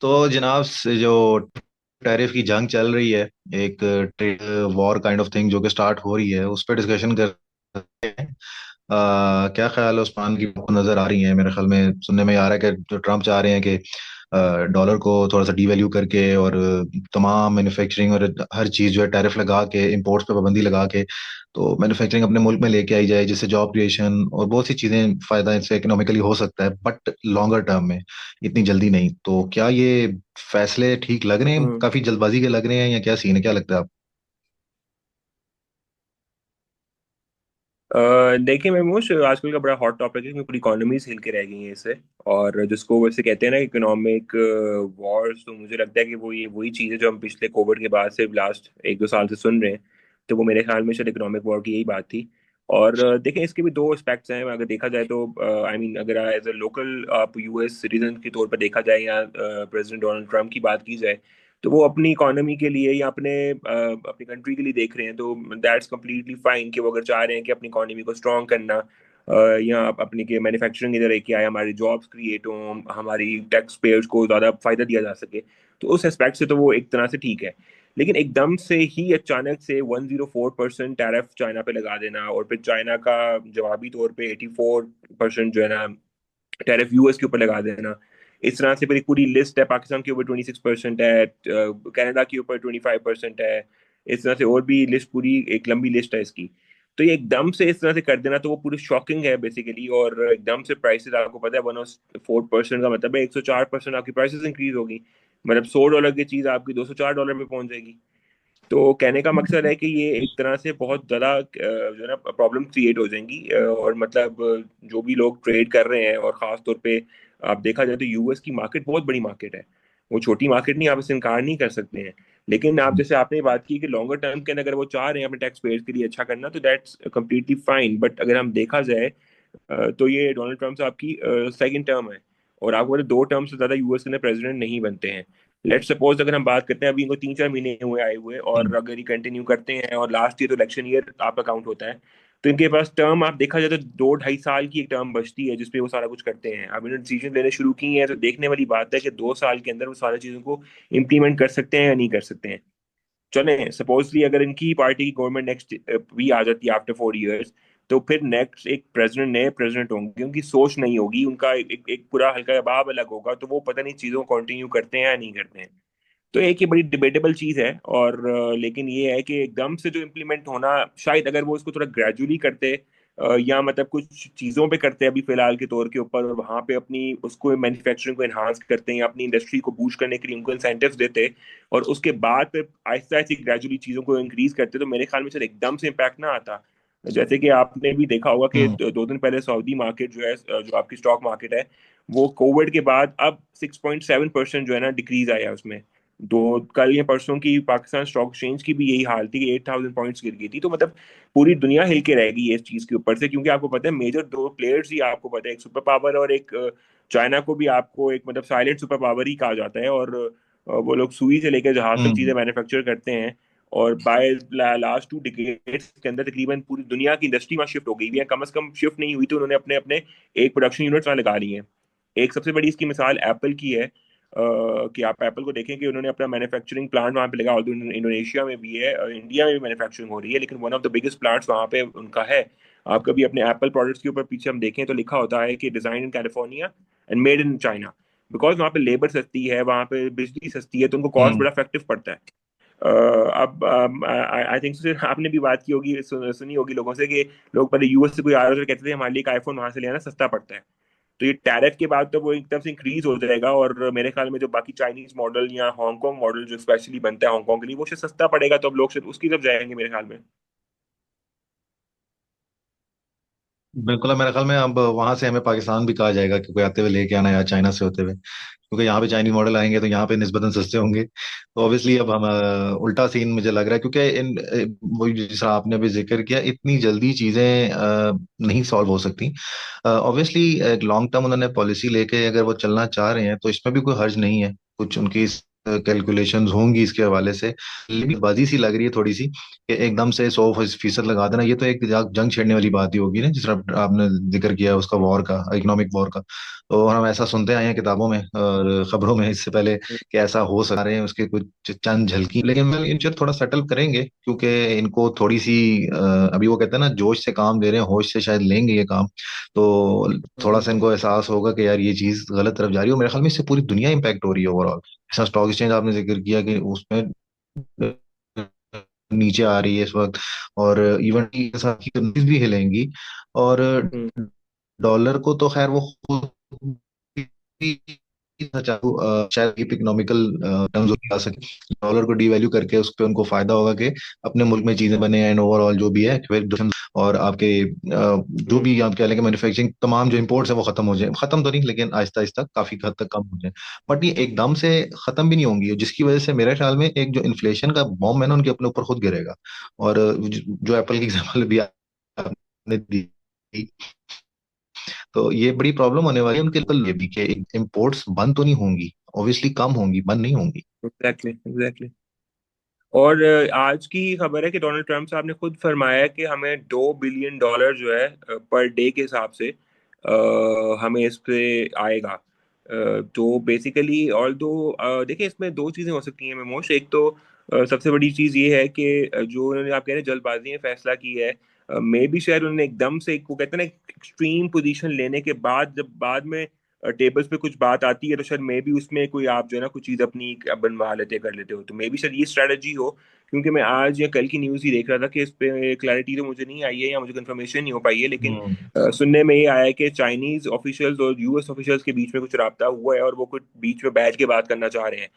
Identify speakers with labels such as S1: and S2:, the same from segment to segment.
S1: तो जनाब जो टैरिफ की जंग चल रही है, एक trade war kind of thing जो कि स्टार्ट हो रही है, उस पर डिस्कशन कर रहे हैं। क्या ख्याल है उस्मान की? आपको नजर आ रही है? मेरे ख्याल में सुनने में आ रहा है कि जो ट्रम्प चाह रहे हैं कि डॉलर को थोड़ा सा डीवैल्यू करके और तमाम मैन्युफैक्चरिंग और हर चीज़ जो है टैरिफ लगा के, इंपोर्ट्स पे पाबंदी लगा के, तो मैन्युफैक्चरिंग अपने मुल्क में लेके आई जाए, जिससे जॉब क्रिएशन और बहुत सी चीज़ें फ़ायदा इससे इकोनॉमिकली हो सकता है, बट लॉन्गर टर्म में, इतनी जल्दी नहीं। तो क्या ये फैसले ठीक लग रहे हैं?
S2: हम्म।
S1: काफ़ी जल्दबाजी के लग रहे हैं या क्या सीन है? क्या लगता है आपको?
S2: देखिए महमूश, आजकल का बड़ा हॉट टॉपिक है क्योंकि पूरी इकोनॉमी हिल के रह गई है इससे। और जिसको वैसे कहते हैं ना इकोनॉमिक वॉर्स, तो मुझे लगता है कि वो ये वही चीज़ है जो हम पिछले कोविड के बाद से लास्ट एक दो साल से सुन रहे हैं। तो वो मेरे ख्याल में शायद इकोनॉमिक वॉर की यही बात थी। और देखें, इसके भी दो एस्पेक्ट्स हैं अगर देखा जाए तो। आई मीन, अगर एज ए लोकल आप यूएस सिटीजन के तौर पर देखा जाए या प्रेसिडेंट डोनाल्ड ट्रंप की बात की जाए, तो वो अपनी इकोनॉमी के लिए या अपनी कंट्री के लिए देख रहे हैं, तो दैट्स कम्प्लीटली फाइन कि वो अगर चाह रहे हैं कि अपनी इकोनॉमी को स्ट्रॉन्ग करना, या अपनी के मैन्युफैक्चरिंग इधर है कि आए, हमारी जॉब्स क्रिएट हों, हमारी टैक्स पेयर्स को ज़्यादा फायदा दिया जा सके, तो उस एस्पेक्ट से तो वो एक तरह से ठीक है। लेकिन एकदम से ही अचानक से 104% टैरिफ चाइना पे लगा देना, और फिर चाइना का जवाबी तौर पे 84% जो है ना टैरिफ यूएस के ऊपर लगा देना, इस तरह से फिर एक पूरी लिस्ट है। पाकिस्तान के ऊपर 26% है, कनाडा के ऊपर 25% है, इस तरह से और भी लिस्ट, पूरी एक लंबी लिस्ट है इसकी। तो ये एकदम से इस तरह से कर देना तो वो पूरी शॉकिंग है बेसिकली। और एकदम से प्राइसेस, आपको पता है 104% का मतलब है 104% आपकी प्राइसेस इंक्रीज होगी। मतलब $100 की चीज आपकी $204 पे पहुंच जाएगी। तो कहने का मकसद है कि ये एक तरह से बहुत ज़्यादा जो है ना प्रॉब्लम क्रिएट हो जाएंगी। और मतलब जो भी लोग ट्रेड कर रहे हैं, और ख़ास तौर पे आप देखा जाए तो यूएस की मार्केट बहुत बड़ी मार्केट है। वो छोटी मार्केट नहीं, आप इससे इनकार नहीं कर सकते हैं। लेकिन आप जैसे आपने बात की कि लॉन्गर टर्म के अंदर अगर वो चाह रहे हैं अपने टैक्स पेयर्स के लिए अच्छा करना, तो दैट्स कम्प्लीटली फाइन। बट अगर हम देखा जाए तो ये डोनाल्ड ट्रम्प साहब की सेकंड टर्म है। और आपको पता है, दो टर्म से ज्यादा यूएस के अंदर प्रेसिडेंट नहीं बनते हैं। लेट सपोज अगर हम बात करते हैं, अभी इनको 3-4 महीने हुए आए हुए, और अगर ये कंटिन्यू करते हैं, और लास्ट ईयर तो इलेक्शन ईयर आपका काउंट होता है, तो इनके पास टर्म आप देखा जाए तो 2-2.5 साल की एक टर्म बचती है जिसपे वो सारा कुछ करते हैं। अब इन्होंने डिसीजन लेने शुरू की हैं, तो देखने वाली बात है कि 2 साल के अंदर वो सारी चीजों को इम्प्लीमेंट कर सकते हैं या नहीं कर सकते हैं। चले सपोजली अगर इनकी पार्टी की गवर्नमेंट नेक्स्ट भी आ जाती है आफ्टर 4 इयर्स, तो फिर नेक्स्ट एक प्रेसिडेंट, नए प्रेसिडेंट होंगे, उनकी सोच नहीं होगी, उनका एक पूरा हल्का दबाव अलग होगा, तो वो पता नहीं चीजों को कंटिन्यू करते हैं या नहीं करते हैं। तो एक ये बड़ी डिबेटेबल चीज है। और लेकिन ये है कि एकदम से जो इम्प्लीमेंट होना, शायद अगर वो इसको थोड़ा ग्रेजुअली करते, या मतलब कुछ चीजों पे करते हैं अभी फिलहाल के तौर के ऊपर, और वहां पे अपनी उसको मैन्युफैक्चरिंग को एनहांस करते हैं या अपनी इंडस्ट्री को बूस्ट करने के लिए उनको इंसेंटिव्स देते, और उसके बाद फिर आहिस्ता आहिस्ता ग्रेजुअली चीजों को इंक्रीज करते, तो मेरे ख्याल में शायद एकदम से इम्पैक्ट ना आता। जैसे कि आपने भी देखा होगा कि
S1: हम्म।
S2: 2 दिन पहले सऊदी मार्केट जो है, जो आपकी स्टॉक मार्केट है, वो कोविड के बाद अब 6.7% जो है ना डिक्रीज आया उसमें। दो कल या परसों की पाकिस्तान स्टॉक एक्सचेंज की भी यही हाल थी कि 8,000 पॉइंट्स गिर गई थी। तो मतलब पूरी दुनिया हिल के रह गई है इस चीज के ऊपर से, क्योंकि आपको पता है मेजर दो प्लेयर्स ही आपको पता है, एक सुपर पावर और एक चाइना को भी आपको एक मतलब साइलेंट सुपर पावर ही कहा जाता है। और वो लोग सुई से लेकर जहाज तक
S1: हम्म।
S2: चीजें मैन्युफैक्चर करते हैं। और बाय लास्ट 2 डिकेड्स के अंदर तकरीबन पूरी दुनिया की इंडस्ट्री वहाँ शिफ्ट हो गई है, कम से कम शिफ्ट नहीं हुई तो उन्होंने अपने अपने एक प्रोडक्शन यूनिट वहाँ लगा ली है। एक सबसे बड़ी इसकी मिसाल एप्पल की है। कि आप एप्पल को देखें कि उन्होंने अपना मैन्युफैक्चरिंग प्लांट वहाँ पे लगा, और इंडोनेशिया में भी है और इंडिया में भी मैन्युफैक्चरिंग हो रही है, लेकिन one of the biggest plants वहाँ पे उनका है। आप कभी अपने एप्पल प्रोडक्ट्स के ऊपर पीछे हम देखें तो लिखा होता है कि design in California and made in China. Because वहाँ पे लेबर सस्ती है, वहाँ पे बिजली सस्ती है, तो उनको कॉस्ट
S1: हम्म।
S2: बड़ा इफेक्टिव पड़ता है। अब आई थिंक आपने भी बात की होगी, सुनी होगी लोगों से कि लोग पहले यूएस से कोई आ रहे थे, कहते थे हमारे लिए एक आईफोन वहां से ले आना, सस्ता पड़ता है। तो ये टैरिफ के बाद तो वो एकदम से इंक्रीज हो जाएगा, और मेरे ख्याल में जो बाकी चाइनीज मॉडल या हांगकांग मॉडल जो स्पेशली बनता है हांगकांग के लिए, वो शायद सस्ता पड़ेगा, तो अब लोग शायद उसकी तरफ जाएंगे मेरे ख्याल में।
S1: बिल्कुल। मेरे ख्याल में अब वहां से हमें पाकिस्तान भी कहा जाएगा कि कोई आते हुए लेके आना, या चाइना से होते हुए, क्योंकि यहाँ पे चाइनीज मॉडल आएंगे तो यहाँ पे निस्बतन सस्ते होंगे। तो ऑब्वियसली अब हम उल्टा सीन मुझे लग रहा है, क्योंकि वो जैसा आपने अभी जिक्र किया, इतनी जल्दी चीजें नहीं सॉल्व हो सकती। ऑब्वियसली एक लॉन्ग टर्म उन्होंने पॉलिसी लेके अगर वो चलना चाह रहे हैं तो इसमें भी कोई हर्ज नहीं है। कुछ उनकी कैलकुलेशंस होंगी इसके हवाले से। लेकिन बाजी सी लग रही है थोड़ी सी कि एकदम से 100% लगा देना, ये तो एक जंग छेड़ने वाली बात ही होगी ना, जिस तरह आपने जिक्र किया उसका, वॉर का, इकोनॉमिक वॉर का। तो हम ऐसा सुनते आए हैं किताबों में और खबरों में इससे पहले कि ऐसा हो सकता है, उसके कुछ चंद झलकी, लेकिन मैं इन चीज़ थोड़ा सेटल करेंगे क्योंकि इनको थोड़ी सी अभी वो कहते हैं ना, जोश से काम दे रहे हैं, होश से शायद लेंगे ये काम। तो थोड़ा सा इनको एहसास होगा कि यार ये चीज गलत तरफ जा रही है, और मेरे ख्याल में इससे पूरी दुनिया इंपैक्ट हो रही है ओवरऑल। जैसा स्टॉक एक्सचेंज आपने जिक्र किया कि उसमें नीचे आ रही है इस वक्त, और इवन के साथ की कंट्रीज भी हिलेंगी। और
S2: हम्म।
S1: डॉलर को तो खैर वो खुद ही चालू शायद इकोनॉमिकल टर्म्स आ सके, डॉलर को डीवैल्यू करके उस पर उनको फायदा होगा कि अपने मुल्क में चीजें बने, एंड ओवरऑल जो भी है और आपके जो
S2: हम्म।
S1: भी आप कह लें कि मैन्युफैक्चरिंग तमाम जो इंपोर्ट्स है वो खत्म हो जाए, खत्म तो नहीं लेकिन आहिस्ता आहिस्ता काफी हद तक कम हो जाए। बट ये एकदम से खत्म भी नहीं होंगी, जिसकी वजह से मेरे ख्याल में एक जो इन्फ्लेशन का बॉम्ब है ना उनके अपने ऊपर खुद गिरेगा। और जो एप्पल की एग्जाम्पल भी आपने दी, तो ये बड़ी प्रॉब्लम होने वाली है उनके लिए भी कि इम्पोर्ट्स बंद तो नहीं होंगी, ऑब्वियसली कम होंगी, बंद नहीं होंगी।
S2: Exactly, exactly. और आज की खबर है कि डोनाल्ड ट्रंप साहब ने खुद फरमाया कि हमें $2 बिलियन जो है पर डे के हिसाब से हमें इस पे आएगा। तो बेसिकली, और दो देखिए, इसमें दो चीज़ें हो सकती हैं मेमोश। एक तो सबसे बड़ी चीज़ ये है कि जो उन्होंने, आप कह रहे हैं, जल्दबाजी में फैसला किया है, मे भी शायद उन्होंने एकदम से, को कहते हैं ना, एक्सट्रीम पोजीशन लेने के बाद जब बाद में टेबल्स पे कुछ बात आती है तो शायद मे बी उसमें कोई आप जो है ना कुछ चीज़ अपनी बनवा लेते, कर लेते हो, तो मे बी शायद ये स्ट्रेटजी हो। क्योंकि मैं आज या कल की न्यूज़ ही देख रहा था कि इस पे क्लैरिटी तो मुझे नहीं आई है या मुझे कंफर्मेशन नहीं हो पाई है, लेकिन
S1: हम्म।
S2: सुनने में ये आया है कि चाइनीज ऑफिशियल्स और यूएस ऑफिशियल्स के बीच में कुछ राब्ता हुआ है और वो कुछ बीच में बैठ के बात करना चाह रहे हैं।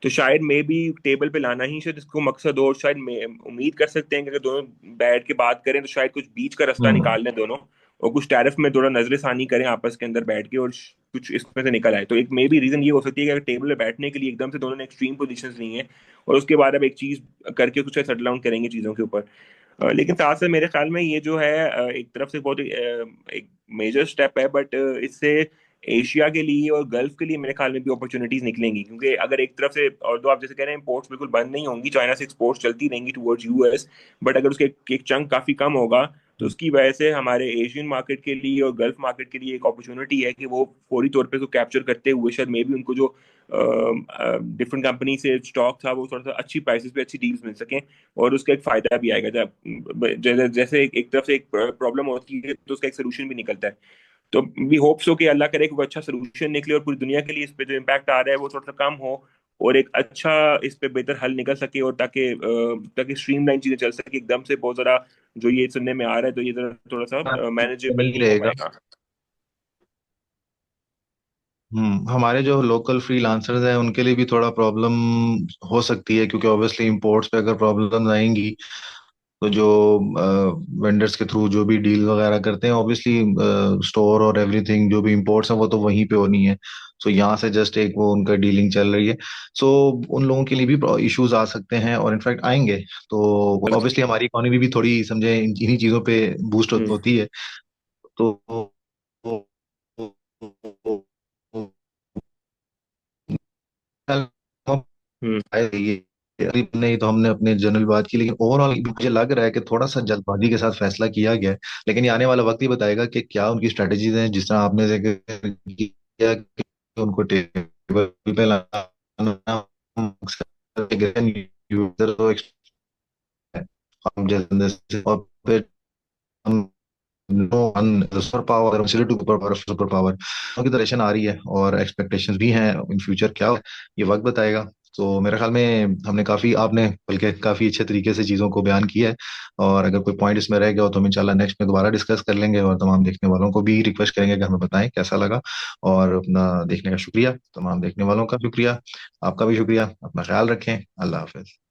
S2: तो शायद मे बी टेबल पे लाना ही शायद इसको मकसद हो, और शायद उम्मीद कर सकते हैं कि अगर दोनों बैठ के बात करें तो शायद कुछ बीच का रास्ता
S1: हम्म।
S2: निकाल लें दोनों, और कुछ टैरिफ में थोड़ा नजरसानी करें आपस के अंदर बैठ के, और कुछ इसमें से निकल आए। तो एक मे बी रीजन ये हो सकती है कि अगर टेबल पे बैठने के लिए एकदम से दोनों ने एक्सट्रीम पोजीशंस ली हैं और उसके बाद अब एक चीज करके कुछ सेटल डाउन करेंगे चीजों के ऊपर। लेकिन साथ से मेरे ख्याल में ये जो है एक तरफ से बहुत एक मेजर स्टेप है, बट इससे एशिया के लिए और गल्फ के लिए मेरे ख्याल में भी अपॉर्चुनिटीज निकलेंगी। क्योंकि अगर एक तरफ से, और तो आप जैसे कह रहे हैं, इंपोर्ट्स बिल्कुल बंद नहीं होंगी, चाइना से एक्सपोर्ट्स चलती रहेंगी टुवर्ड्स यूएस, बट अगर उसके एक चंक काफी कम होगा तो उसकी वजह से हमारे एशियन मार्केट के लिए और गल्फ मार्केट के लिए एक अपॉर्चुनिटी है कि वो फौरी तौर पे उसको कैप्चर करते हुए शायद मे भी उनको जो डिफरेंट कंपनी से स्टॉक था वो थोड़ा सा अच्छी प्राइसेस पे अच्छी डील्स मिल सकें, और उसका एक फायदा भी आएगा। जब जैसे एक तरफ से एक प्रॉब्लम होती है तो उसका एक सोल्यूशन भी निकलता है। तो वी होप सो कि अल्लाह करे कि कोई अच्छा सोल्यूशन निकले और पूरी दुनिया के लिए इस पे जो इम्पैक्ट आ रहा है वो थोड़ा सा कम हो, और एक अच्छा इस पे बेहतर हल निकल सके, और ताकि स्ट्रीमलाइन चीजें चल सके। एकदम से बहुत जरा जो ये सुनने में आ रहा है तो ये जरा थोड़ा सा मैनेजेबल
S1: नहीं
S2: नहीं हो
S1: रहेगा।
S2: पाएगा।
S1: हमारे जो लोकल फ्रीलांसर्स हैं उनके लिए भी थोड़ा प्रॉब्लम हो सकती है, क्योंकि ऑब्वियसली इंपोर्ट्स पे अगर प्रॉब्लम आएंगी तो जो वेंडर्स के थ्रू जो भी डील वगैरह करते हैं, ऑब्वियसली स्टोर और एवरीथिंग जो भी इंपोर्ट्स हैं वो तो वहीं पे होनी है। सो यहाँ से जस्ट एक वो उनका डीलिंग चल रही है। सो उन लोगों के लिए भी इश्यूज आ सकते हैं, और इनफैक्ट आएंगे। तो ऑब्वियसली हमारी इकोनॉमी भी थोड़ी समझे इन्हीं चीज़ों पे बूस्ट
S2: हम्म।
S1: होती है। तो
S2: हम्म।
S1: ये करीब नहीं तो हमने अपने जनरल बात की, लेकिन ओवरऑल मुझे लग रहा है कि थोड़ा सा जल्दबाजी के साथ फैसला किया गया है। लेकिन ये आने वाला वक्त ही बताएगा कि क्या उनकी स्ट्रेटजीज हैं, जिस तरह आपने जिक्र किया कि उनको टेबल पे लाना यूजर को हम जैसे, और फिर हम no one superpower to superpower की तरह आ रही है, और एक्सपेक्टेशंस भी हैं इन फ्यूचर, क्या हो, ये वक्त बताएगा। तो मेरे ख्याल में हमने काफी, आपने बल्कि काफी अच्छे तरीके से चीजों को बयान किया है। और अगर कोई पॉइंट इसमें रह गया हो तो हम इंशाल्लाह नेक्स्ट में दोबारा डिस्कस कर लेंगे, और तमाम देखने वालों को भी रिक्वेस्ट करेंगे कि हमें बताएं कैसा लगा। और अपना देखने का शुक्रिया, तमाम देखने वालों का शुक्रिया, आपका भी शुक्रिया। अपना ख्याल रखें। अल्लाह हाफिज।